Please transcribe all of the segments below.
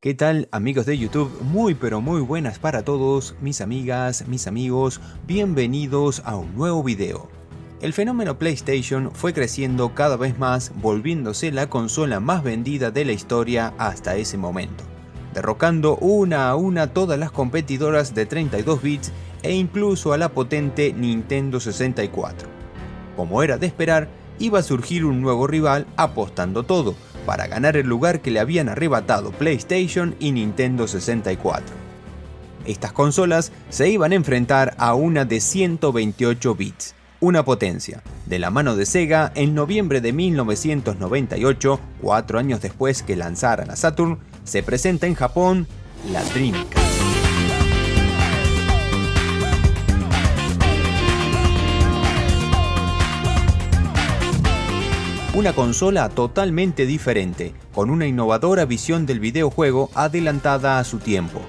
¿Qué tal, amigos de YouTube? Muy pero muy buenas para todos, mis amigas, mis amigos, bienvenidos a un nuevo video. El fenómeno PlayStation fue creciendo cada vez más, volviéndose la consola más vendida de la historia hasta ese momento, derrocando una a una todas las competidoras de 32 bits e incluso a la potente Nintendo 64. Como era de esperar, iba a surgir un nuevo rival apostando todo, para ganar el lugar que le habían arrebatado PlayStation y Nintendo 64. Estas consolas se iban a enfrentar a una de 128 bits, una potencia. De la mano de Sega, en noviembre de 1998, 4 años después que lanzara la Saturn, se presenta en Japón la Dreamcast. Una consola totalmente diferente, con una innovadora visión del videojuego adelantada a su tiempo.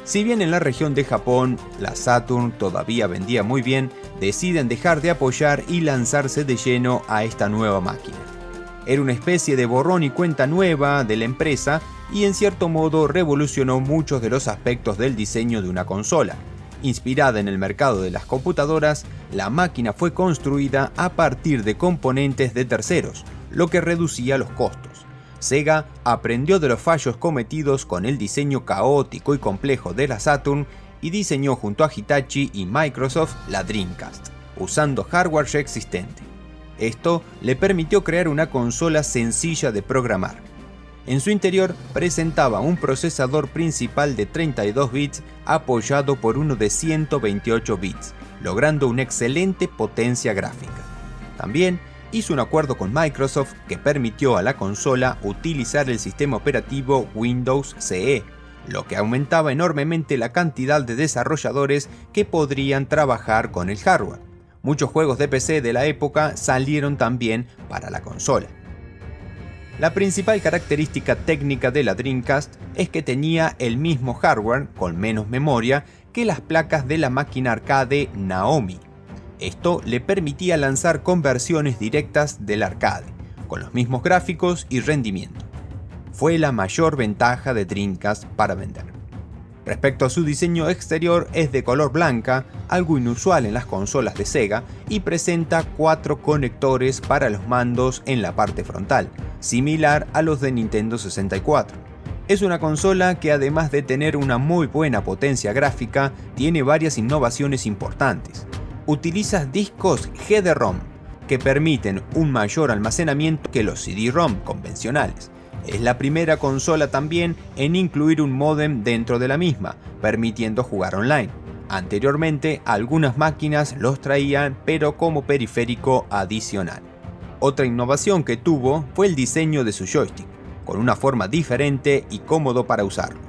Si bien en la región de Japón la Saturn todavía vendía muy bien, deciden dejar de apoyar y lanzarse de lleno a esta nueva máquina. Era una especie de borrón y cuenta nueva de la empresa y en cierto modo revolucionó muchos de los aspectos del diseño de una consola. Inspirada en el mercado de las computadoras, la máquina fue construida a partir de componentes de terceros, lo que reducía los costos. Sega aprendió de los fallos cometidos con el diseño caótico y complejo de la Saturn y diseñó junto a Hitachi y Microsoft la Dreamcast, usando hardware ya existente. Esto le permitió crear una consola sencilla de programar. En su interior presentaba un procesador principal de 32 bits apoyado por uno de 128 bits, logrando una excelente potencia gráfica. También hizo un acuerdo con Microsoft que permitió a la consola utilizar el sistema operativo Windows CE, lo que aumentaba enormemente la cantidad de desarrolladores que podrían trabajar con el hardware. Muchos juegos de PC de la época salieron también para la consola. La principal característica técnica de la Dreamcast es que tenía el mismo hardware, con menos memoria, que las placas de la máquina arcade Naomi. Esto le permitía lanzar conversiones directas del arcade, con los mismos gráficos y rendimiento. Fue la mayor ventaja de Dreamcast para vender. Respecto a su diseño exterior, es de color blanca, algo inusual en las consolas de Sega, y presenta 4 conectores para los mandos en la parte frontal, similar a los de Nintendo 64. Es una consola que, además de tener una muy buena potencia gráfica, tiene varias innovaciones importantes. Utiliza discos GD-ROM, que permiten un mayor almacenamiento que los CD-ROM convencionales. Es la primera consola también en incluir un módem dentro de la misma, permitiendo jugar online. Anteriormente, algunas máquinas los traían, pero como periférico adicional. Otra innovación que tuvo fue el diseño de su joystick, con una forma diferente y cómodo para usarlo.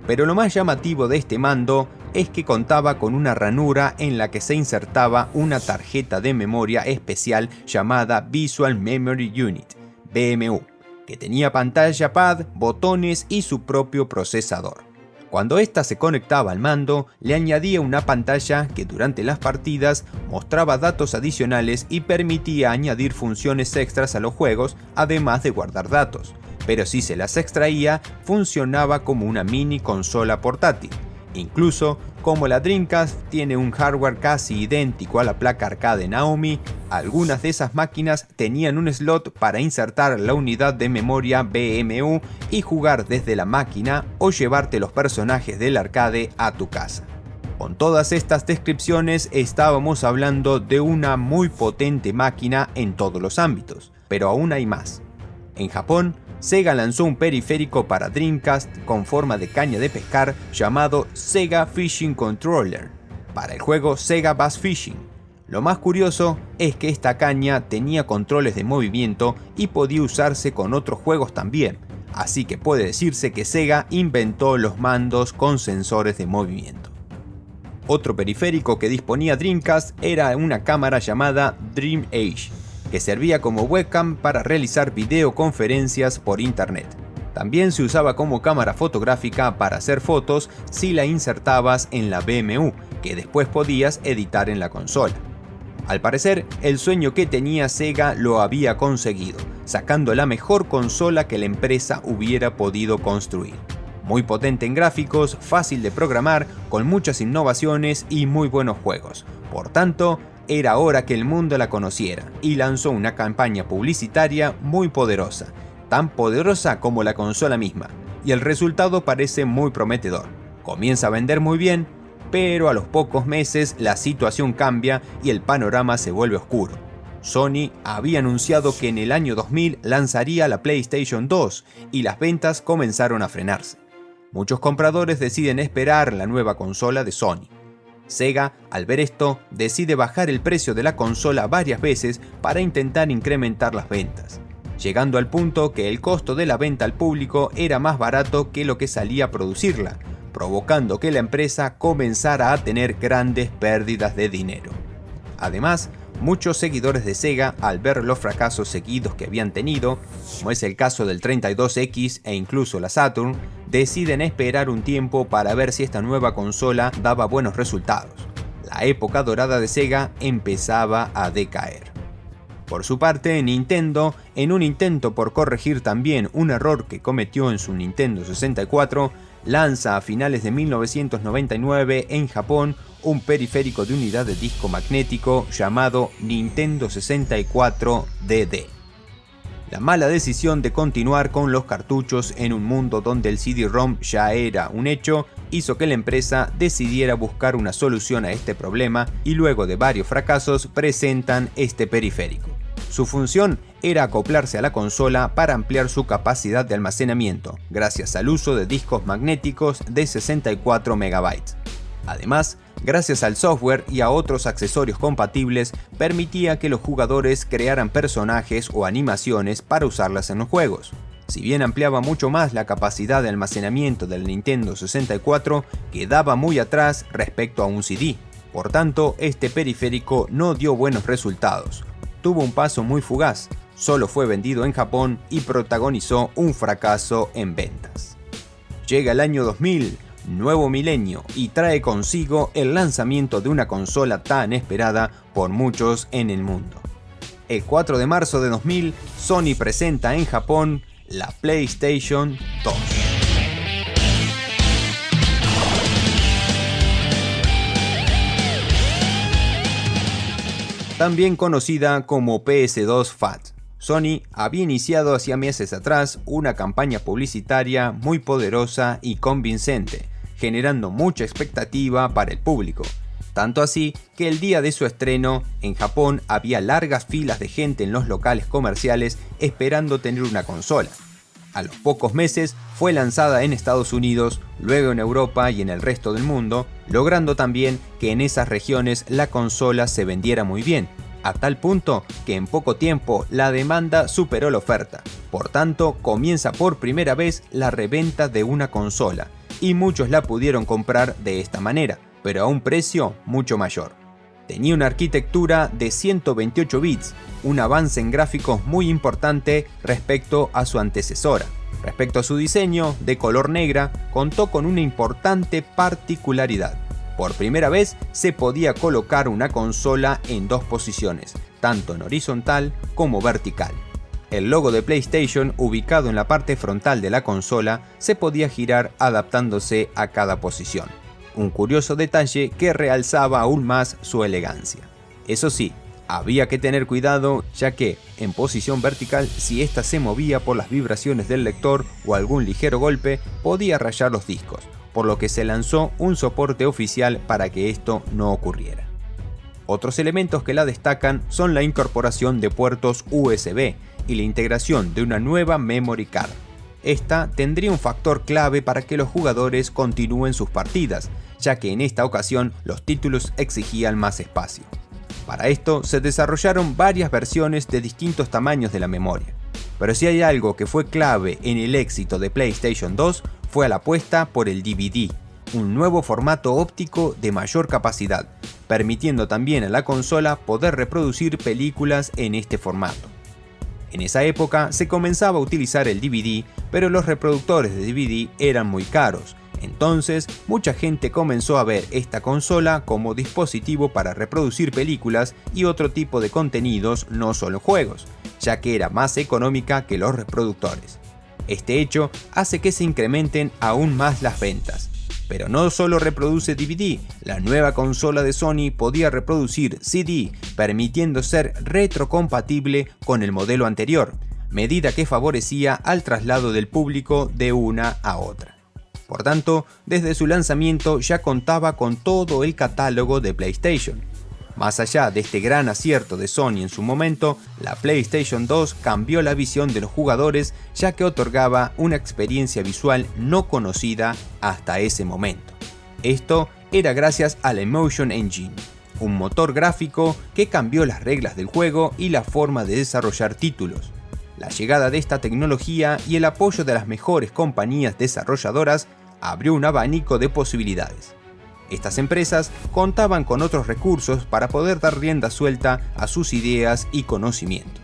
Pero lo más llamativo de este mando es que contaba con una ranura en la que se insertaba una tarjeta de memoria especial llamada Visual Memory Unit, VMU, que tenía pantalla pad, botones y su propio procesador. Cuando ésta se conectaba al mando, le añadía una pantalla que durante las partidas mostraba datos adicionales y permitía añadir funciones extras a los juegos, además de guardar datos. Pero si se las extraía, funcionaba como una mini consola portátil. Incluso, como la Dreamcast tiene un hardware casi idéntico a la placa arcade Naomi, algunas de esas máquinas tenían un slot para insertar la unidad de memoria VMU y jugar desde la máquina o llevarte los personajes del arcade a tu casa. Con todas estas descripciones estábamos hablando de una muy potente máquina en todos los ámbitos, pero aún hay más. En Japón, Sega lanzó un periférico para Dreamcast con forma de caña de pescar llamado Sega Fishing Controller, para el juego Sega Bass Fishing. Lo más curioso es que esta caña tenía controles de movimiento y podía usarse con otros juegos también, así que puede decirse que Sega inventó los mandos con sensores de movimiento. Otro periférico que disponía Dreamcast era una cámara llamada Dream Edge, que servía como webcam para realizar videoconferencias por internet. También se usaba como cámara fotográfica para hacer fotos si la insertabas en la VMU, que después podías editar en la consola. Al parecer, el sueño que tenía Sega lo había conseguido, sacando la mejor consola que la empresa hubiera podido construir. muy potente en gráficos, fácil de programar, con muchas innovaciones y muy buenos juegos. Por tanto, era hora que el mundo la conociera y lanzó una campaña publicitaria muy poderosa, tan poderosa como la consola misma, y el resultado parece muy prometedor. Comienza a vender muy bien, pero a los pocos meses la situación cambia y el panorama se vuelve oscuro. Sony había anunciado que en el año 2000 lanzaría la PlayStation 2 y las ventas comenzaron a frenarse. Muchos compradores deciden esperar la nueva consola de Sony. Sega, al ver esto, decide bajar el precio de la consola varias veces para intentar incrementar las ventas, llegando al punto que el costo de la venta al público era más barato que lo que salía a producirla, provocando que la empresa comenzara a tener grandes pérdidas de dinero. Además, muchos seguidores de Sega, al ver los fracasos seguidos que habían tenido, como es el caso del 32X e incluso la Saturn, deciden esperar un tiempo para ver si esta nueva consola daba buenos resultados. La época dorada de Sega empezaba a decaer. Por su parte, Nintendo, en un intento por corregir también un error que cometió en su Nintendo 64, lanza a finales de 1999 en Japón un periférico de unidad de disco magnético llamado Nintendo 64 DD. La mala decisión de continuar con los cartuchos en un mundo donde el CD-ROM ya era un hecho hizo que la empresa decidiera buscar una solución a este problema y luego de varios fracasos presentan este periférico. Su función era acoplarse a la consola para ampliar su capacidad de almacenamiento, gracias al uso de discos magnéticos de 64 MB. Además, gracias al software y a otros accesorios compatibles, permitía que los jugadores crearan personajes o animaciones para usarlas en los juegos. Si bien ampliaba mucho más la capacidad de almacenamiento del Nintendo 64, quedaba muy atrás respecto a un CD. Por tanto, este periférico no dio buenos resultados. Tuvo un paso muy fugaz, solo fue vendido en Japón y protagonizó un fracaso en ventas. Llega el año 2000, nuevo milenio, y trae consigo el lanzamiento de una consola tan esperada por muchos en el mundo. El 4 de marzo de 2000, Sony presenta en Japón la PlayStation 2. También conocida como PS2 FAT. Sony había iniciado hacía meses atrás una campaña publicitaria muy poderosa y convincente, generando mucha expectativa para el público. Tanto así que el día de su estreno, en Japón había largas filas de gente en los locales comerciales esperando tener una consola. A los pocos meses fue lanzada en Estados Unidos, luego en Europa y en el resto del mundo, logrando también que en esas regiones la consola se vendiera muy bien, a tal punto que en poco tiempo la demanda superó la oferta. Por tanto, comienza por primera vez la reventa de una consola, y muchos la pudieron comprar de esta manera, pero a un precio mucho mayor. Tenía una arquitectura de 128 bits, un avance en gráficos muy importante respecto a su antecesora. Respecto a su diseño, de color negra, contó con una importante particularidad. Por primera vez se podía colocar una consola en dos posiciones, tanto en horizontal como vertical. El logo de PlayStation, ubicado en la parte frontal de la consola, se podía girar adaptándose a cada posición. Un curioso detalle que realzaba aún más su elegancia. Eso sí, había que tener cuidado, ya que, en posición vertical, si ésta se movía por las vibraciones del lector o algún ligero golpe, podía rayar los discos, por lo que se lanzó un soporte oficial para que esto no ocurriera. Otros elementos que la destacan son la incorporación de puertos USB y la integración de una nueva memory card. Esta tendría un factor clave para que los jugadores continúen sus partidas, ya que en esta ocasión los títulos exigían más espacio. Para esto se desarrollaron varias versiones de distintos tamaños de la memoria. Pero si hay algo que fue clave en el éxito de PlayStation 2 fue la apuesta por el DVD, un nuevo formato óptico de mayor capacidad, permitiendo también a la consola poder reproducir películas en este formato. En esa época se comenzaba a utilizar el DVD, pero los reproductores de DVD eran muy caros. Entonces, mucha gente comenzó a ver esta consola como dispositivo para reproducir películas y otro tipo de contenidos, no solo juegos, ya que era más económica que los reproductores. Este hecho hace que se incrementen aún más las ventas. Pero no solo reproduce DVD, la nueva consola de Sony podía reproducir CD, permitiendo ser retrocompatible con el modelo anterior, medida que favorecía al traslado del público de una a otra. Por tanto, desde su lanzamiento ya contaba con todo el catálogo de PlayStation. Más allá de este gran acierto de Sony en su momento, la PlayStation 2 cambió la visión de los jugadores, ya que otorgaba una experiencia visual no conocida hasta ese momento. Esto era gracias a la Emotion Engine, un motor gráfico que cambió las reglas del juego y la forma de desarrollar títulos. La llegada de esta tecnología y el apoyo de las mejores compañías desarrolladoras abrió un abanico de posibilidades. Estas empresas contaban con otros recursos para poder dar rienda suelta a sus ideas y conocimientos.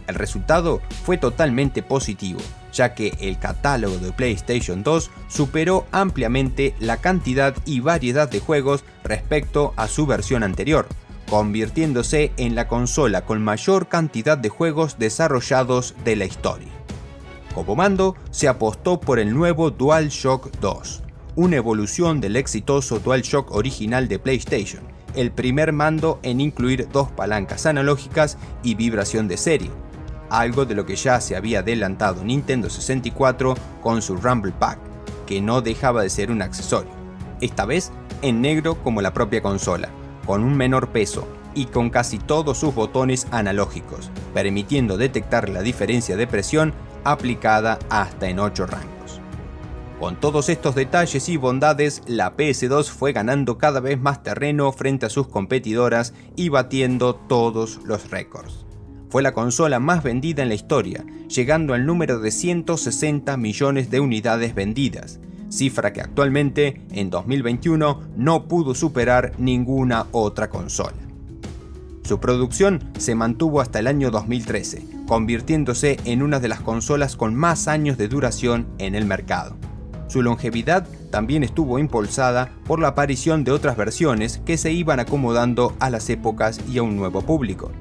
El resultado fue totalmente positivo, ya que el catálogo de PlayStation 2 superó ampliamente la cantidad y variedad de juegos respecto a su versión anterior, convirtiéndose en la consola con mayor cantidad de juegos desarrollados de la historia. Como mando, se apostó por el nuevo DualShock 2, una evolución del exitoso DualShock original de PlayStation, el primer mando en incluir dos palancas analógicas y vibración de serie, algo de lo que ya se había adelantado Nintendo 64 con su Rumble Pack, que no dejaba de ser un accesorio, esta vez en negro como la propia consola, con un menor peso y con casi todos sus botones analógicos, permitiendo detectar la diferencia de presión aplicada hasta en 8 rangos. Con todos estos detalles y bondades, la PS2 fue ganando cada vez más terreno frente a sus competidoras y batiendo todos los récords. Fue la consola más vendida en la historia, llegando al número de 160 millones de unidades vendidas, cifra que actualmente, en 2021, no pudo superar ninguna otra consola. Su producción se mantuvo hasta el año 2013, convirtiéndose en una de las consolas con más años de duración en el mercado. Su longevidad también estuvo impulsada por la aparición de otras versiones que se iban acomodando a las épocas y a un nuevo público.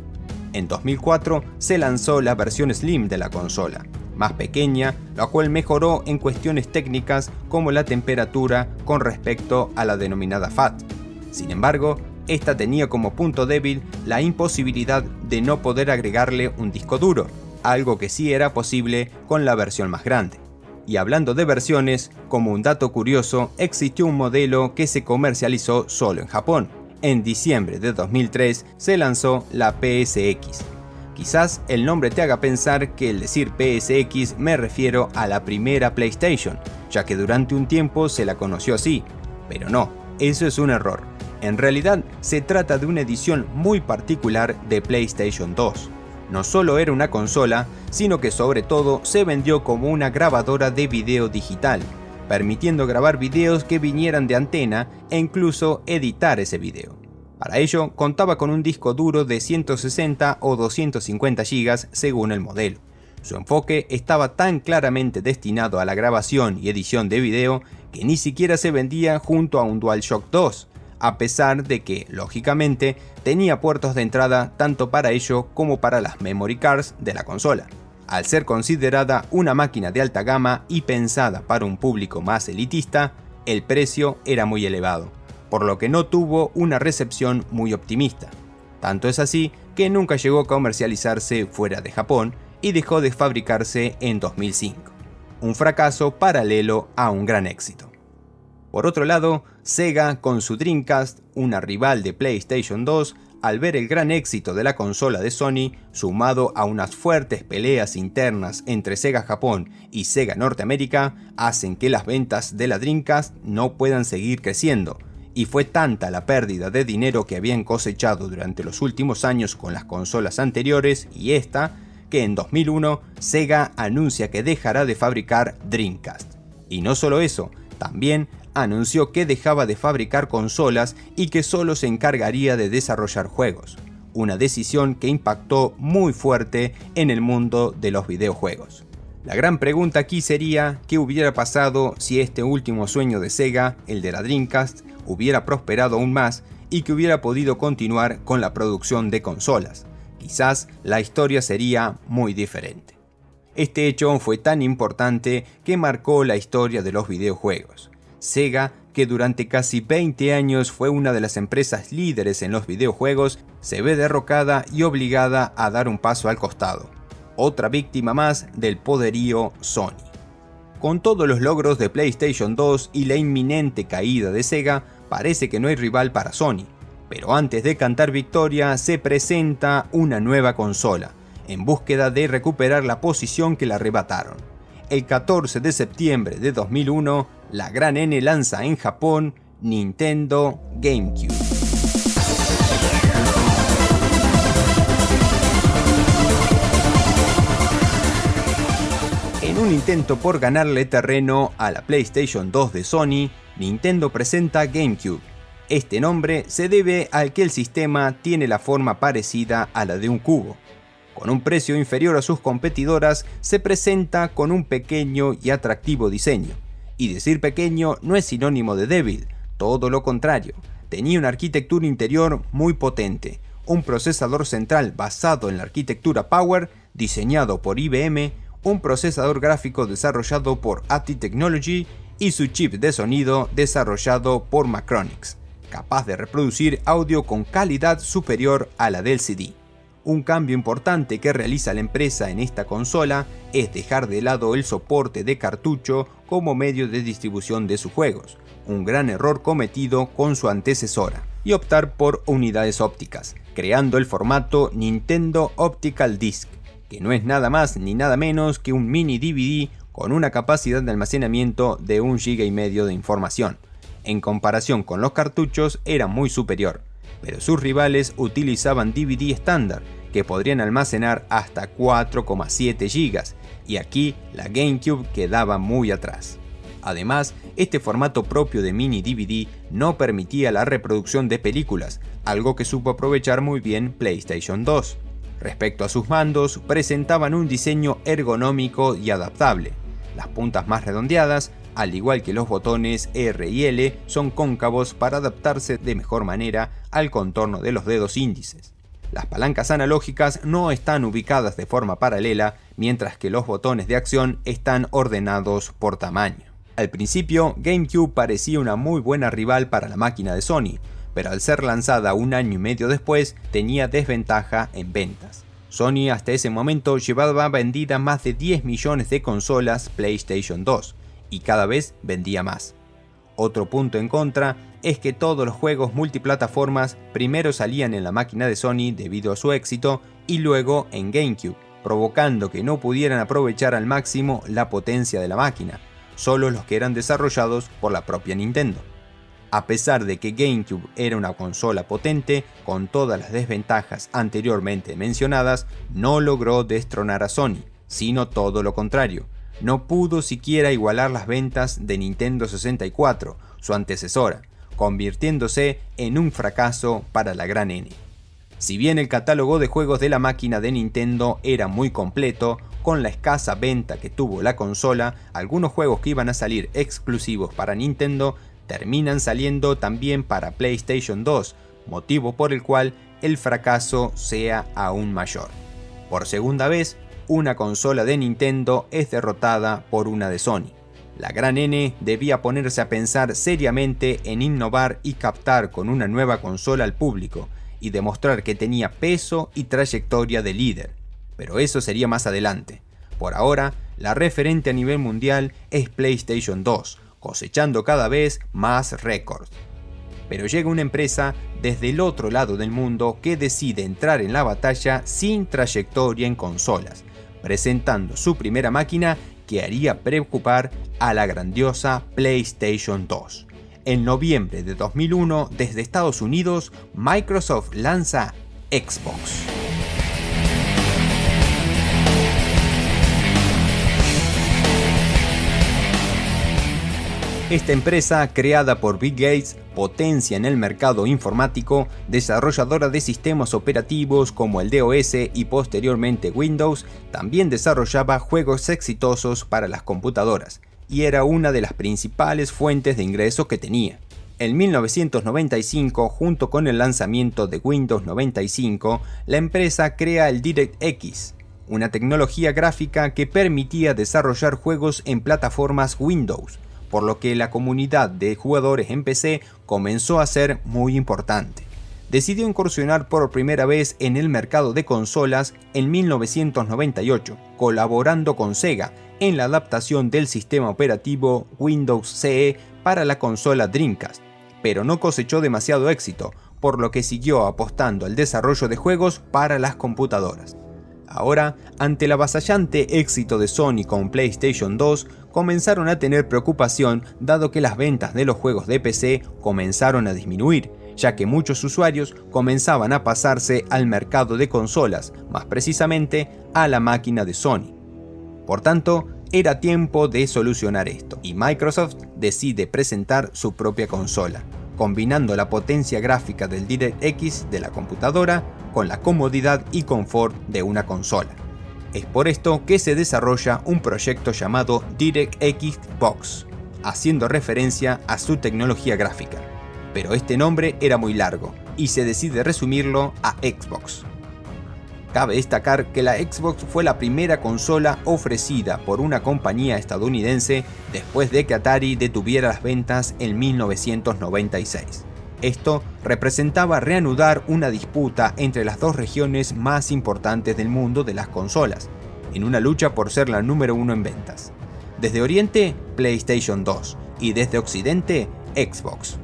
En 2004 se lanzó la versión Slim de la consola, más pequeña, la cual mejoró en cuestiones técnicas como la temperatura con respecto a la denominada FAT. Sin embargo, esta tenía como punto débil la imposibilidad de no poder agregarle un disco duro, algo que sí era posible con la versión más grande. Y hablando de versiones, como un dato curioso, existió un modelo que se comercializó solo en Japón. En diciembre de 2003 se lanzó la PSX. Quizás el nombre te haga pensar que al decir PSX me refiero a la primera PlayStation, ya que durante un tiempo se la conoció así. Pero no, eso es un error. En realidad se trata de una edición muy particular de PlayStation 2. No solo era una consola, sino que sobre todo se vendió como una grabadora de video digital, permitiendo grabar videos que vinieran de antena e incluso editar ese video. Para ello contaba con un disco duro de 160 o 250 GB según el modelo. Su enfoque estaba tan claramente destinado a la grabación y edición de video que ni siquiera se vendía junto a un DualShock 2, a pesar de que, lógicamente, tenía puertos de entrada tanto para ello como para las memory cards de la consola. Al ser considerada una máquina de alta gama y pensada para un público más elitista, el precio era muy elevado, por lo que no tuvo una recepción muy optimista. Tanto es así que nunca llegó a comercializarse fuera de Japón y dejó de fabricarse en 2005. Un fracaso paralelo a un gran éxito. Por otro lado, Sega, con su Dreamcast, una rival de PlayStation 2, al ver el gran éxito de la consola de Sony, sumado a unas fuertes peleas internas entre Sega Japón y Sega Norteamérica, hacen que las ventas de la Dreamcast no puedan seguir creciendo, y fue tanta la pérdida de dinero que habían cosechado durante los últimos años con las consolas anteriores y esta, que en 2001 Sega anuncia que dejará de fabricar Dreamcast. Y no solo eso, también anunció que dejaba de fabricar consolas y que solo se encargaría de desarrollar juegos, una decisión que impactó muy fuerte en el mundo de los videojuegos. La gran pregunta aquí sería, ¿qué hubiera pasado si este último sueño de Sega, el de la Dreamcast, hubiera prosperado aún más y que hubiera podido continuar con la producción de consolas? Quizás la historia sería muy diferente. Este hecho fue tan importante que marcó la historia de los videojuegos. Sega, que durante casi 20 años fue una de las empresas líderes en los videojuegos, se ve derrocada y obligada a dar un paso al costado. Otra víctima más del poderío Sony. Con todos los logros de PlayStation 2 y la inminente caída de Sega, parece que no hay rival para Sony. Pero antes de cantar victoria, se presenta una nueva consola, en búsqueda de recuperar la posición que le arrebataron. El 14 de septiembre de 2001, la gran N lanza en Japón Nintendo GameCube. En un intento por ganarle terreno a la PlayStation 2 de Sony, Nintendo presenta GameCube. Este nombre se debe al que el sistema tiene la forma parecida a la de un cubo. Con un precio inferior a sus competidoras, se presenta con un pequeño y atractivo diseño. Y decir pequeño no es sinónimo de débil, todo lo contrario. Tenía una arquitectura interior muy potente, un procesador central basado en la arquitectura Power, diseñado por IBM, un procesador gráfico desarrollado por ATI Technology y su chip de sonido desarrollado por Macronix, capaz de reproducir audio con calidad superior a la del CD. Un cambio importante que realiza la empresa en esta consola es dejar de lado el soporte de cartucho como medio de distribución de sus juegos, un gran error cometido con su antecesora, y optar por unidades ópticas, creando el formato Nintendo Optical Disc, que no es nada más ni nada menos que un mini DVD con una capacidad de almacenamiento de 1,5 GB de información. En comparación con los cartuchos era muy superior, pero sus rivales utilizaban DVD estándar, que podrían almacenar hasta 4,7 GB, y aquí la GameCube quedaba muy atrás. Además, este formato propio de mini DVD no permitía la reproducción de películas, algo que supo aprovechar muy bien PlayStation 2. Respecto a sus mandos, presentaban un diseño ergonómico y adaptable. Las puntas más redondeadas, al igual que los botones R y L, son cóncavos para adaptarse de mejor manera al contorno de los dedos índices. Las palancas analógicas no están ubicadas de forma paralela, mientras que los botones de acción están ordenados por tamaño. Al principio, GameCube parecía una muy buena rival para la máquina de Sony, pero al ser lanzada un año y medio después, tenía desventaja en ventas. Sony hasta ese momento llevaba vendidas más de 10 millones de consolas PlayStation 2, y cada vez vendía más. Otro punto en contra es que todos los juegos multiplataformas primero salían en la máquina de Sony debido a su éxito y luego en GameCube, provocando que no pudieran aprovechar al máximo la potencia de la máquina, solo los que eran desarrollados por la propia Nintendo. A pesar de que GameCube era una consola potente, con todas las desventajas anteriormente mencionadas, no logró destronar a Sony, sino todo lo contrario. No pudo siquiera igualar las ventas de Nintendo 64, su antecesora, convirtiéndose en un fracaso para la gran N. Si bien el catálogo de juegos de la máquina de Nintendo era muy completo, con la escasa venta que tuvo la consola, algunos juegos que iban a salir exclusivos para Nintendo terminan saliendo también para PlayStation 2, motivo por el cual el fracaso sea aún mayor. Por segunda vez, una consola de Nintendo es derrotada por una de Sony. La gran N debía ponerse a pensar seriamente en innovar y captar con una nueva consola al público, y demostrar que tenía peso y trayectoria de líder. Pero eso sería más adelante. Por ahora, la referente a nivel mundial es PlayStation 2, cosechando cada vez más récords. Pero llega una empresa desde el otro lado del mundo que decide entrar en la batalla sin trayectoria en consolas, presentando su primera máquina que haría preocupar a la grandiosa PlayStation 2. En noviembre de 2001, desde Estados Unidos, Microsoft lanza Xbox. Esta empresa, creada por Bill Gates, potencia en el mercado informático, desarrolladora de sistemas operativos como el DOS y posteriormente Windows, también desarrollaba juegos exitosos para las computadoras, y era una de las principales fuentes de ingresos que tenía. En 1995, junto con el lanzamiento de Windows 95, la empresa crea el DirectX, una tecnología gráfica que permitía desarrollar juegos en plataformas Windows, por lo que la comunidad de jugadores en PC comenzó a ser muy importante. Decidió incursionar por primera vez en el mercado de consolas en 1998, colaborando con Sega en la adaptación del sistema operativo Windows CE para la consola Dreamcast, pero no cosechó demasiado éxito, por lo que siguió apostando al desarrollo de juegos para las computadoras. Ahora, ante el avasallante éxito de Sony con PlayStation 2, comenzaron a tener preocupación dado que las ventas de los juegos de PC comenzaron a disminuir, ya que muchos usuarios comenzaban a pasarse al mercado de consolas, más precisamente a la máquina de Sony. Por tanto, era tiempo de solucionar esto, y Microsoft decide presentar su propia consola, combinando la potencia gráfica del DirectX de la computadora con la comodidad y confort de una consola. Es por esto que se desarrolla un proyecto llamado DirectX Box, haciendo referencia a su tecnología gráfica. Pero este nombre era muy largo y se decide resumirlo a Xbox. Cabe destacar que la Xbox fue la primera consola ofrecida por una compañía estadounidense después de que Atari detuviera las ventas en 1996. Esto representaba reanudar una disputa entre las dos regiones más importantes del mundo de las consolas, en una lucha por ser la número uno en ventas. Desde Oriente, PlayStation 2 y desde Occidente, Xbox.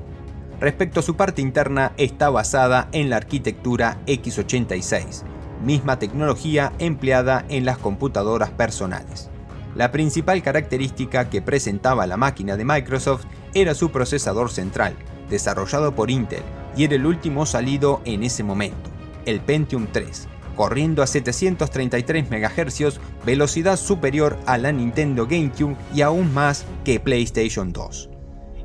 Respecto a su parte interna, está basada en la arquitectura x86, misma tecnología empleada en las computadoras personales. La principal característica que presentaba la máquina de Microsoft era su procesador central, desarrollado por Intel, y era el último salido en ese momento, el Pentium 3, corriendo a 733 MHz, velocidad superior a la Nintendo GameCube y aún más que PlayStation 2.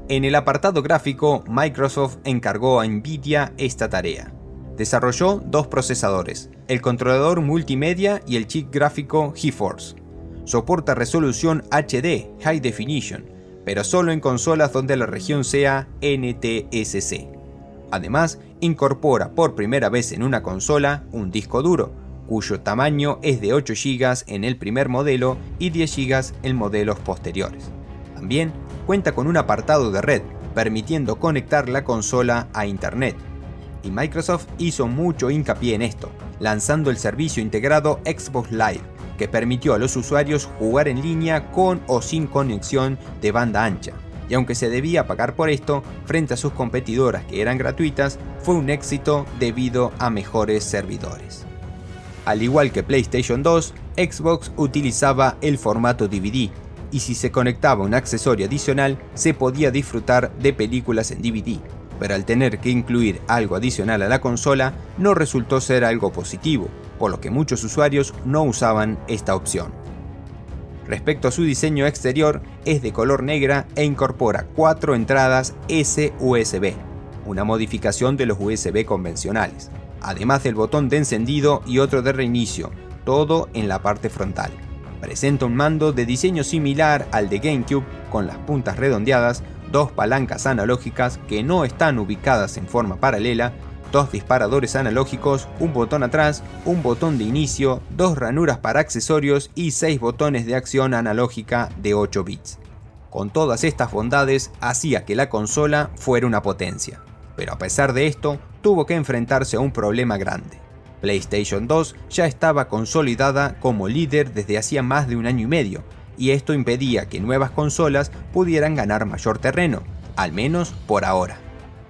En el apartado gráfico, Microsoft encargó a Nvidia esta tarea. Desarrolló dos procesadores, el controlador multimedia y el chip gráfico GeForce. Soporta resolución HD, High Definition, pero solo en consolas donde la región sea NTSC. Además, incorpora por primera vez en una consola un disco duro, cuyo tamaño es de 8 GB en el primer modelo y 10 GB en modelos posteriores. También cuenta con un apartado de red, permitiendo conectar la consola a Internet. Y Microsoft hizo mucho hincapié en esto, lanzando el servicio integrado Xbox Live, que permitió a los usuarios jugar en línea con o sin conexión de banda ancha. Y aunque se debía pagar por esto, frente a sus competidoras que eran gratuitas, fue un éxito debido a mejores servidores. Al igual que PlayStation 2, Xbox utilizaba el formato DVD, y si se conectaba un accesorio adicional, se podía disfrutar de películas en DVD, pero al tener que incluir algo adicional a la consola, no resultó ser algo positivo, por lo que muchos usuarios no usaban esta opción. Respecto a su diseño exterior, es de color negra e incorpora 4 entradas S-USB, una modificación de los USB convencionales, además del botón de encendido y otro de reinicio, todo en la parte frontal. Presenta un mando de diseño similar al de GameCube, con las puntas redondeadas, 2 palancas analógicas que no están ubicadas en forma paralela, 2 disparadores analógicos, un botón atrás, un botón de inicio, 2 ranuras para accesorios y 6 botones de acción analógica de 8 bits. Con todas estas bondades hacía que la consola fuera una potencia, pero a pesar de esto tuvo que enfrentarse a un problema grande. PlayStation 2 ya estaba consolidada como líder desde hacía más de un año y medio, y esto impedía que nuevas consolas pudieran ganar mayor terreno, al menos por ahora.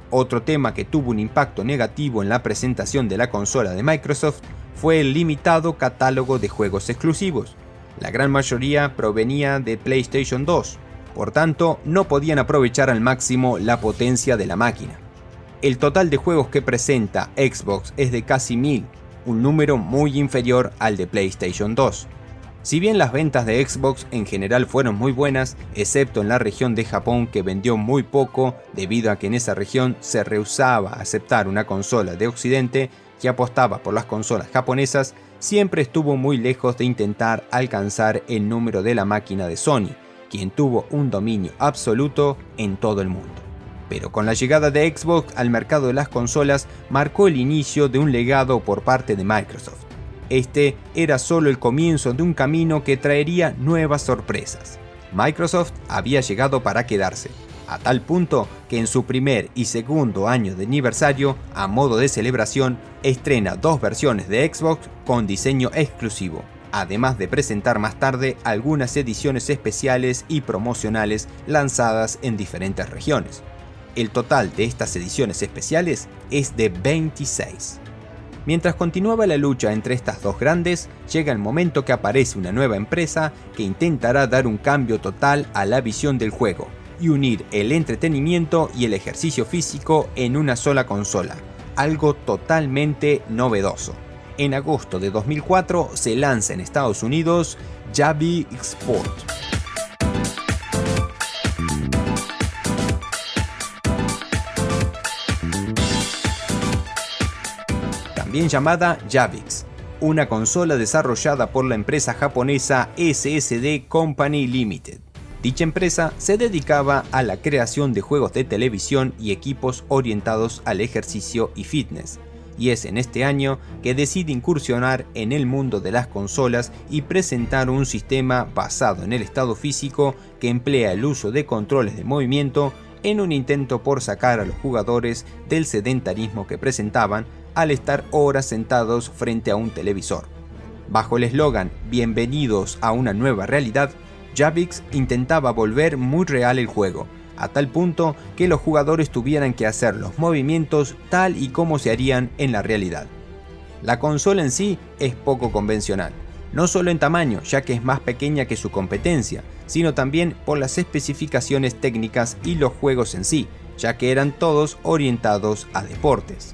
Otro tema que tuvo un impacto negativo en la presentación de la consola de Microsoft fue el limitado catálogo de juegos exclusivos. La gran mayoría provenía de PlayStation 2, por tanto no podían aprovechar al máximo la potencia de la máquina. El total de juegos que presenta Xbox es de casi 1000, un número muy inferior al de PlayStation 2. Si bien las ventas de Xbox en general fueron muy buenas, excepto en la región de Japón que vendió muy poco debido a que en esa región se rehusaba a aceptar una consola de Occidente que apostaba por las consolas japonesas, siempre estuvo muy lejos de intentar alcanzar el número de la máquina de Sony, quien tuvo un dominio absoluto en todo el mundo. Pero con la llegada de Xbox al mercado de las consolas marcó el inicio de un legado por parte de Microsoft. Este era solo el comienzo de un camino que traería nuevas sorpresas. Microsoft había llegado para quedarse, a tal punto que en su primer y segundo año de aniversario, a modo de celebración, estrena 2 versiones de Xbox con diseño exclusivo, además de presentar más tarde algunas ediciones especiales y promocionales lanzadas en diferentes regiones. El total de estas ediciones especiales es de 26. Mientras continuaba la lucha entre estas dos grandes, llega el momento que aparece una nueva empresa que intentará dar un cambio total a la visión del juego y unir el entretenimiento y el ejercicio físico en una sola consola, algo totalmente novedoso. En agosto de 2004 se lanza en Estados Unidos Javix Sport. También llamada Javix, una consola desarrollada por la empresa japonesa SSD Company Limited. Dicha empresa se dedicaba a la creación de juegos de televisión y equipos orientados al ejercicio y fitness, y es en este año que decide incursionar en el mundo de las consolas y presentar un sistema basado en el estado físico que emplea el uso de controles de movimiento en un intento por sacar a los jugadores del sedentarismo que presentaban al estar horas sentados frente a un televisor. Bajo el eslogan "Bienvenidos a una nueva realidad", Javix intentaba volver muy real el juego, a tal punto que los jugadores tuvieran que hacer los movimientos tal y como se harían en la realidad. La consola en sí es poco convencional, no solo en tamaño, ya que es más pequeña que su competencia, sino también por las especificaciones técnicas y los juegos en sí, ya que eran todos orientados a deportes.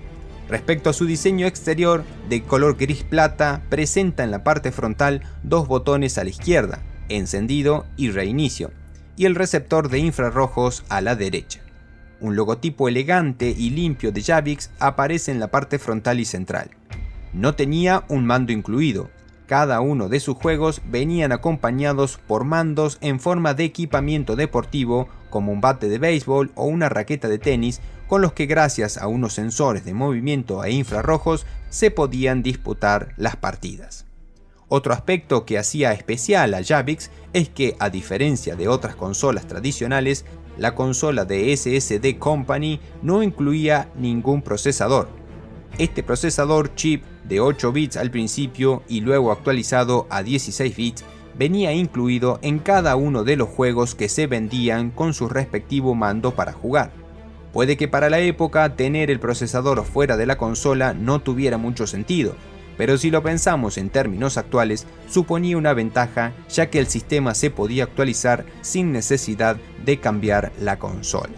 Respecto a su diseño exterior, de color gris plata, presenta en la parte frontal 2 botones a la izquierda, encendido y reinicio, y el receptor de infrarrojos a la derecha. Un logotipo elegante y limpio de Javix aparece en la parte frontal y central. No tenía un mando incluido. Cada uno de sus juegos venían acompañados por mandos en forma de equipamiento deportivo, como un bate de béisbol o una raqueta de tenis, con los que gracias a unos sensores de movimiento e infrarrojos se podían disputar las partidas. Otro aspecto que hacía especial a Javix es que, a diferencia de otras consolas tradicionales, la consola de SSD Company no incluía ningún procesador. Este procesador chip de 8 bits al principio y luego actualizado a 16 bits venía incluido en cada uno de los juegos que se vendían con su respectivo mando para jugar. Puede que para la época tener el procesador fuera de la consola no tuviera mucho sentido, pero si lo pensamos en términos actuales, suponía una ventaja, ya que el sistema se podía actualizar sin necesidad de cambiar la consola.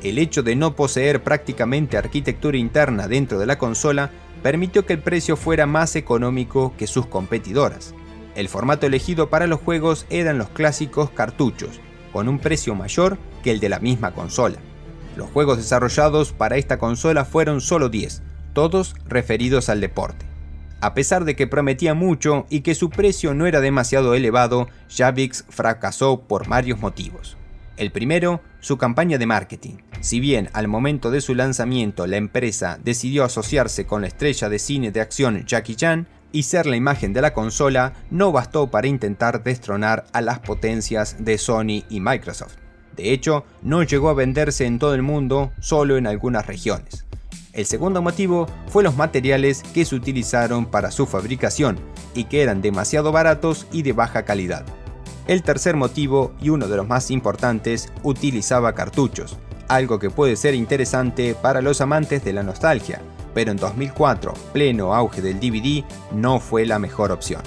El hecho de no poseer prácticamente arquitectura interna dentro de la consola permitió que el precio fuera más económico que sus competidoras. El formato elegido para los juegos eran los clásicos cartuchos, con un precio mayor que el de la misma consola. Los juegos desarrollados para esta consola fueron solo 10, todos referidos al deporte. A pesar de que prometía mucho y que su precio no era demasiado elevado, Javix fracasó por varios motivos. El primero, su campaña de marketing. Si bien al momento de su lanzamiento la empresa decidió asociarse con la estrella de cine de acción Jackie Chan y ser la imagen de la consola, no bastó para intentar destronar a las potencias de Sony y Microsoft. De hecho, no llegó a venderse en todo el mundo, solo en algunas regiones. El segundo motivo fue los materiales que se utilizaron para su fabricación y que eran demasiado baratos y de baja calidad. El tercer motivo, y uno de los más importantes, utilizaba cartuchos, algo que puede ser interesante para los amantes de la nostalgia, pero en 2004, pleno auge del DVD, no fue la mejor opción.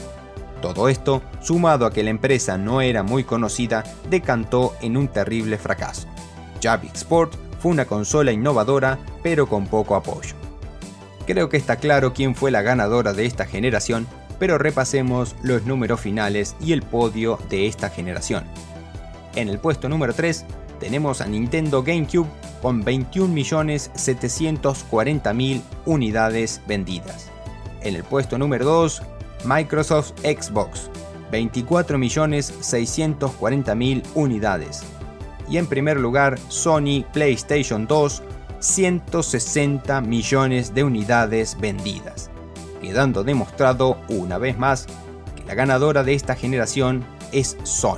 Todo esto, sumado a que la empresa no era muy conocida, decantó en un terrible fracaso. Javix Sport fue una consola innovadora, pero con poco apoyo. Creo que está claro quién fue la ganadora de esta generación, pero repasemos los números finales y el podio de esta generación. En el puesto número 3 tenemos a Nintendo GameCube con 21.740.000 unidades vendidas. En el puesto número 2, Microsoft Xbox, 24.640.000 unidades. Y en primer lugar, Sony PlayStation 2, 160 millones de unidades vendidas. quedando demostrado una vez más que la ganadora de esta generación es Sony.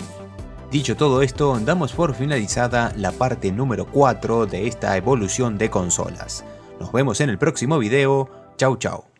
Dicho todo esto, damos por finalizada la parte número 4 de esta evolución de consolas. Nos vemos en el próximo video. Chau chau.